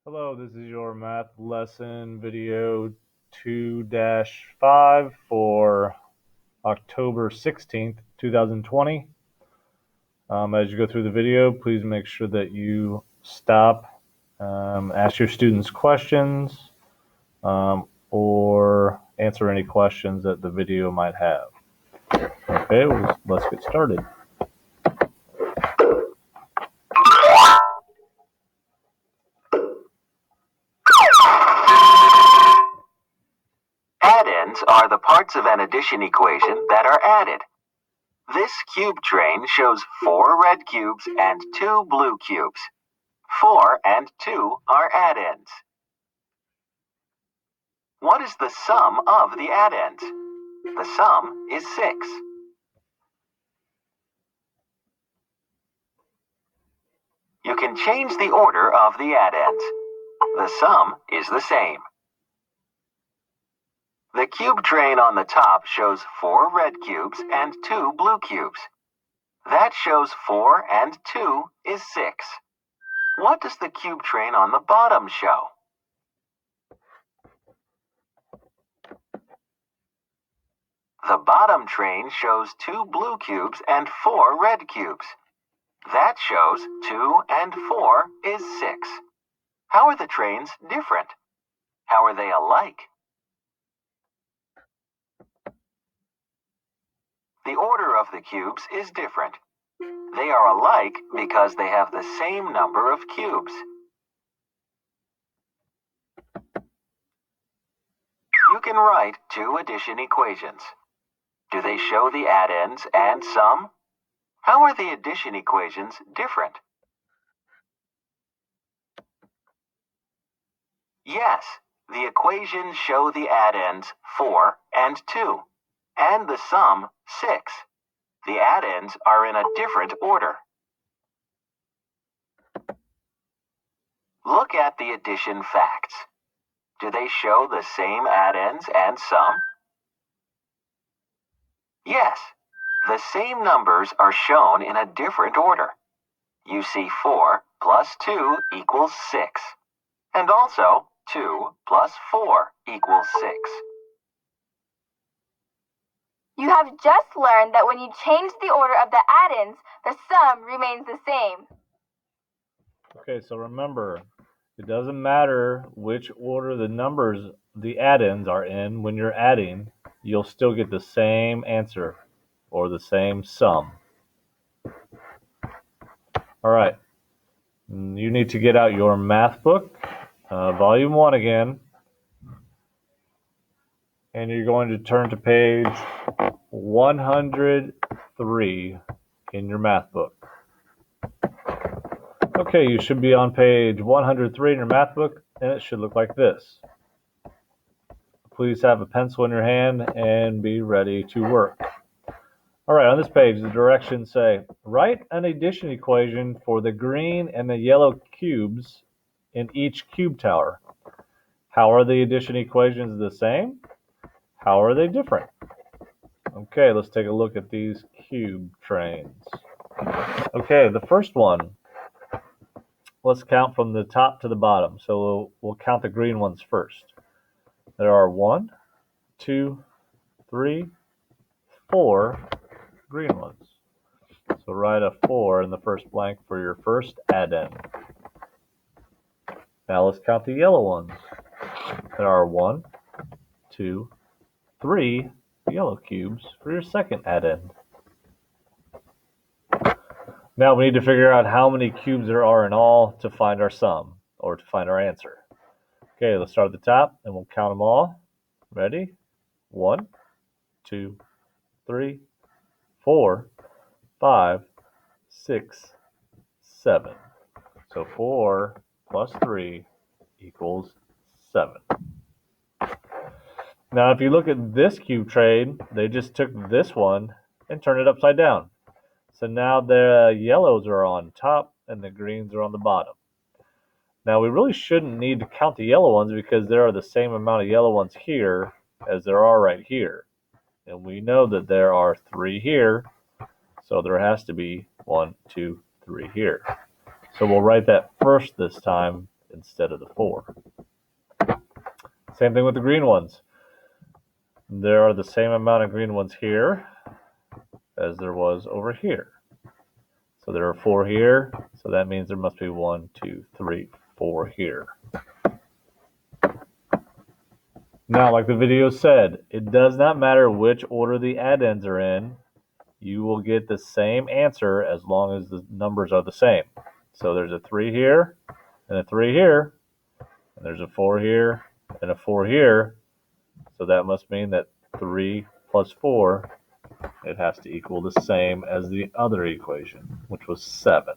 Hello, this is your math lesson video 2-5 for October 16th, 2020. As you go through the video, please make sure that you stop, ask your students questions, or answer any questions that the video might have. Okay, let's get started. Addends are the parts of an addition equation that are added. This cube train shows 4 red cubes and 2 blue cubes. 4 and 2 are addends. What is the sum of the addends? The sum is 6. You can change the order of the addends. The sum is the same. The cube train on the top shows 4 red cubes and 2 blue cubes. That shows 4 and 2 is 6. What does the cube train on the bottom show? The bottom train shows 2 blue cubes and 4 red cubes. That shows 2 and 4 is 6. How are the trains different? How are they alike? The order of the cubes is different. They are alike because they have the same number of cubes. You can write 2 addition equations. Do they show the addends and sum? How are the addition equations different? Yes, the equations show the addends 4 and 2, and the sum 6. The addends are in a different order. Look at the addition facts. Do they show the same addends and sum? Yes, the same numbers are shown in a different order. You see 4 plus 2 equals 6, and also 2 plus 4 equals 6. You have just learned that when you change the order of the addends, the sum remains the same. Okay, so remember, it doesn't matter which order the addends are in. When you're adding, you'll still get the same answer or the same sum. All right, you need to get out your math book, volume 1 again, and you're going to turn to page 103 in your math book. Okay, you should be on page 103 in your math book, and it should look like this. Please have a pencil in your hand and be ready to work. All right, on this page, the directions say, write an addition equation for the green and the yellow cubes in each cube tower. How are the addition equations the same? How are they different? Okay, let's take a look at these cube trains. Okay, the first one, let's count from the top to the bottom. So we'll count the green ones first. There are 1, 2, 3, 4 green ones. So write a 4 in the first blank for your first addend. Now let's count the yellow ones. There are 1, 2, 3 yellow cubes for your second addend. Now we need to figure out how many cubes there are in all to find our sum, or to find our answer. Okay, let's start at the top and we'll count them all. Ready? 1, 2, 3, 4, 5, 6, 7. So 4 plus 3 equals 7. Now, if you look at this cube train, they just took this one and turned it upside down. So now the yellows are on top and the greens are on the bottom. Now, we really shouldn't need to count the yellow ones because there are the same amount of yellow ones here as there are right here. And we know that there are 3 here, so there has to be 1, 2, 3 here. So we'll write that first this time instead of the 4. Same thing with the green ones. There are the same amount of green ones here as there was over here. So there are 4 here, so that means there must be 1, 2, 3, 4 here. Now, like the video said, it does not matter which order the addends are in. You will get the same answer as long as the numbers are the same. So there's a 3 here, and a 3 here, and there's a 4 here, and a 4 here. So that must mean that 3 plus 4, it has to equal the same as the other equation, which was 7.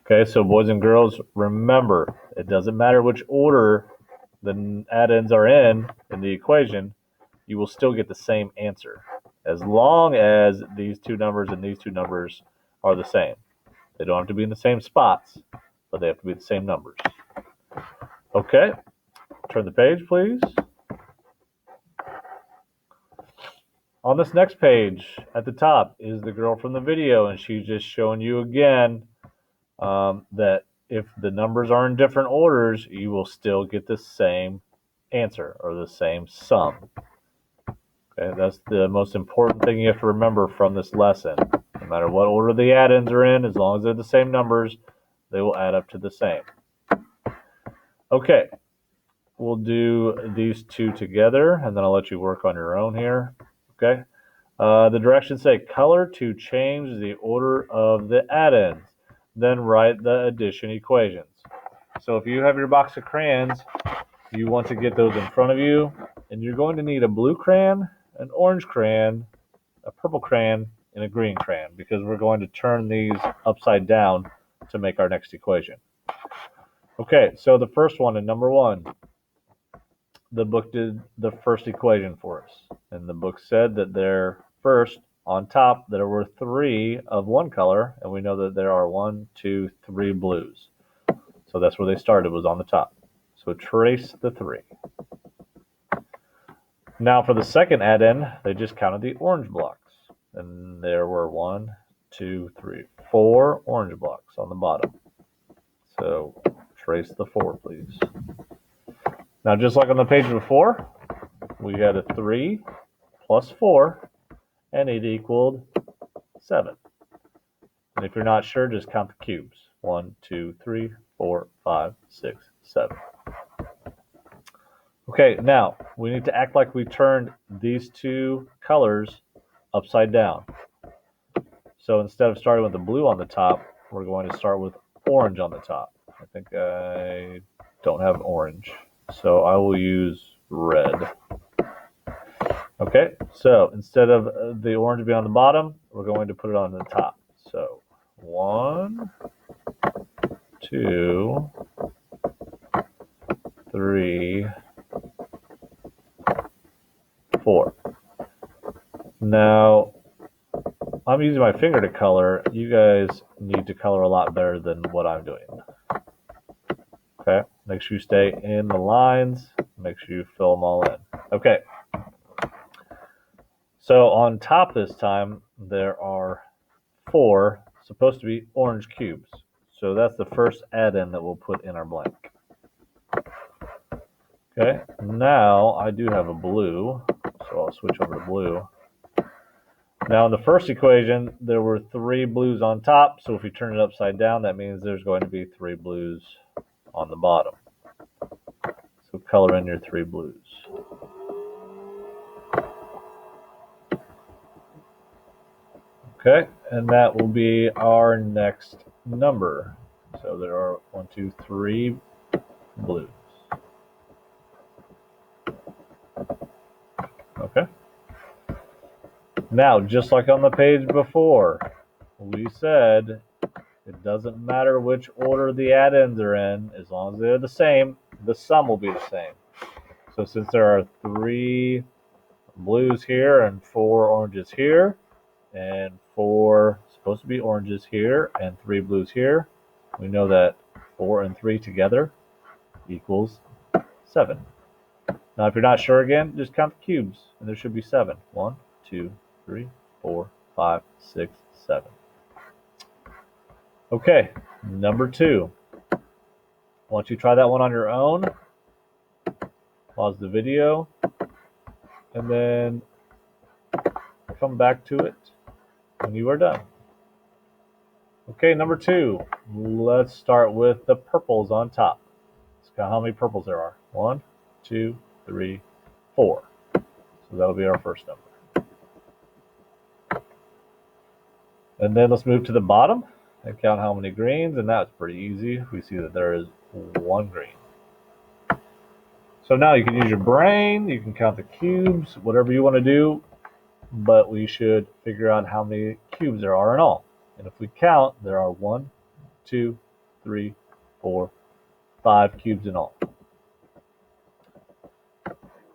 Okay, so boys and girls, remember, it doesn't matter which order the addends are in the equation, you will still get the same answer, as long as these two numbers and these two numbers are the same. They don't have to be in the same spots, but they have to be the same numbers. Okay, turn the page, please. On this next page, at the top, is the girl from the video, and she's just showing you again that if the numbers are in different orders, you will still get the same answer, or the same sum. Okay, that's the most important thing you have to remember from this lesson. No matter what order the addends are in, as long as they're the same numbers, they will add up to the same. Okay, we'll do these two together, and then I'll let you work on your own here. Okay, the directions say color to change the order of the addends, then write the addition equations. So if you have your box of crayons, you want to get those in front of you, and you're going to need a blue crayon, an orange crayon, a purple crayon, and a green crayon, because we're going to turn these upside down to make our next equation. Okay, so the first one, in number 1, the book did the first equation for us. And the book said that there, first, on top, there were 3 of one color, and we know that there are 1, 2, 3 blues. So that's where they started, was on the top. So trace the 3. Now for the second addend, they just counted the orange blocks. And there were 1, 2, 3, 4 orange blocks on the bottom. So trace the 4, please. Now just like on the page before, we had a 3 plus 4, and it equaled 7. And if you're not sure, just count the cubes. 1, 2, 3, 4, 5, 6, 7. Okay, now we need to act like we turned these two colors upside down. So instead of starting with the blue on the top, we're going to start with orange on the top. I think I don't have orange, so I will use red. Okay, so instead of the orange being on the bottom, we're going to put it on the top. So 1, 2, 3, 4. Now, I'm using my finger to color. You guys need to color a lot better than what I'm doing. Okay, make sure you stay in the lines. Make sure you fill them all in. Okay. So on top this time, there are 4 supposed to be orange cubes. So that's the first addend that we'll put in our blank. Okay, now I do have a blue, so I'll switch over to blue. Now in the first equation, there were 3 blues on top, so if you turn it upside down, that means there's going to be 3 blues on the bottom. So color in your 3 blues. Okay, and that will be our next number. So there are 1, 2, 3 blues. Okay. Now, just like on the page before, we said it doesn't matter which order the addends are in, as long as they're the same, the sum will be the same. So since there are 3 blues here and 4 oranges here, and 4 supposed to be oranges here, and 3 blues here, we know that 4 and 3 together equals 7. Now, if you're not sure again, just count the cubes, and there should be 7. 1, 2, 3, 4, 5, 6, 7. Okay, number 2. Once you try that one on your own, pause the video, and then come back to it when you are done. Okay, number 2. Let's start with the purples on top. Let's count how many purples there are. 1, 2, 3, 4. So that'll be our first number. And then let's move to the bottom and count how many greens, and that's pretty easy. We see that there is 1 green. So now you can use your brain, you can count the cubes, whatever you want to do, but we should figure out how many cubes there are in all. And if we count, there are 1, 2, 3, 4, 5 cubes in all.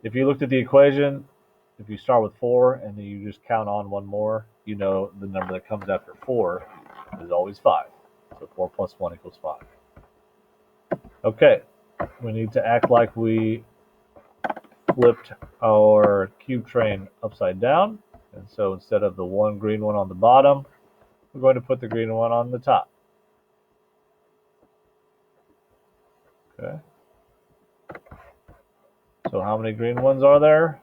If you looked at the equation, if you start with 4 and then you just count on 1 more, you know the number that comes after 4 is always 5. So 4 plus 1 equals 5. Okay, we need to act like we flipped our cube train upside down. And so instead of the 1 green one on the bottom, we're going to put the green one on the top. Okay. So how many green ones are there?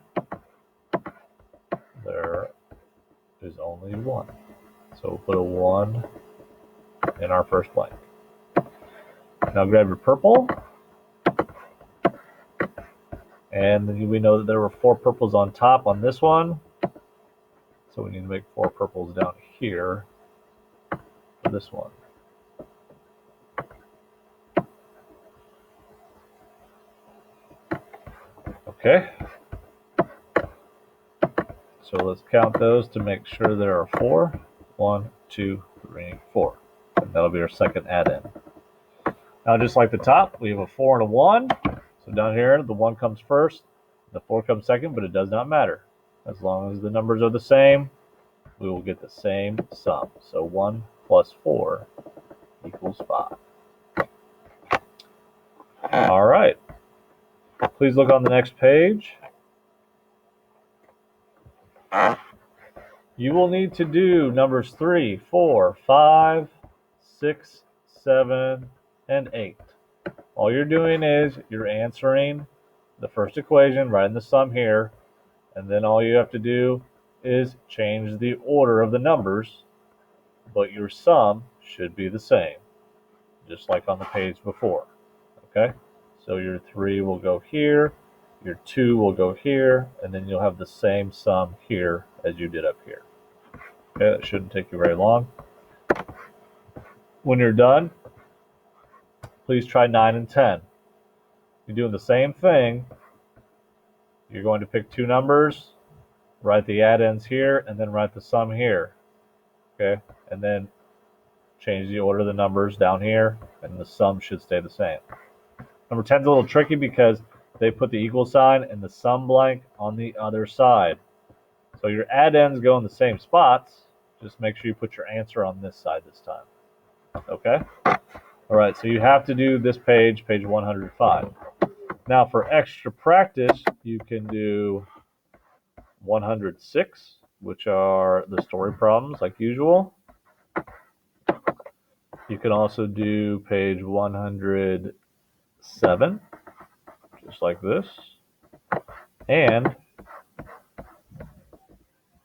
There is only 1. So we'll put a 1 in our first blank. Now grab your purple. And then we know that there were 4 purples on top on this one. So we need to make 4 purples down here for this one. Okay. So let's count those to make sure there are 4. 1, 2, 3, 4. And that'll be our second add-in. Now, just like the top, we have a 4 and a 1. So down here, the 1 comes first, the 4 comes second, but it does not matter. As long as the numbers are the same, we will get the same sum. So 1 plus 4 equals 5. All right. Please look on the next page. You will need to do numbers 3, 4, 5, 6, 7, and 8. All you're doing is you're answering the first equation, writing the sum here, and then all you have to do is change the order of the numbers, but your sum should be the same, just like on the page before. Okay? So your 3 will go here, your 2 will go here, and then you'll have the same sum here as you did up here. Okay, that shouldn't take you very long. When you're done, please try 9 and 10. You're doing the same thing. You're going to pick 2 numbers, write the add-ins here, and then write the sum here. Okay? And then change the order of the numbers down here, and the sum should stay the same. Number 10 is a little tricky because they put the equal sign and the sum blank on the other side. So your add-ins go in the same spots. Just make sure you put your answer on this side this time. Okay? All right, so you have to do this page, page 105. Now for extra practice, you can do 106, which are the story problems like usual. You can also do page 107, just like this, and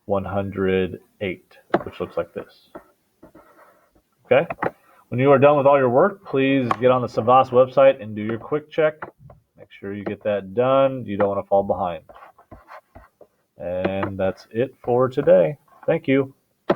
108, which looks like this. Okay? When you are done with all your work, please get on the Savas website and do your quick check. Make sure you get that done. You don't want to fall behind. And that's it for today. Thank you.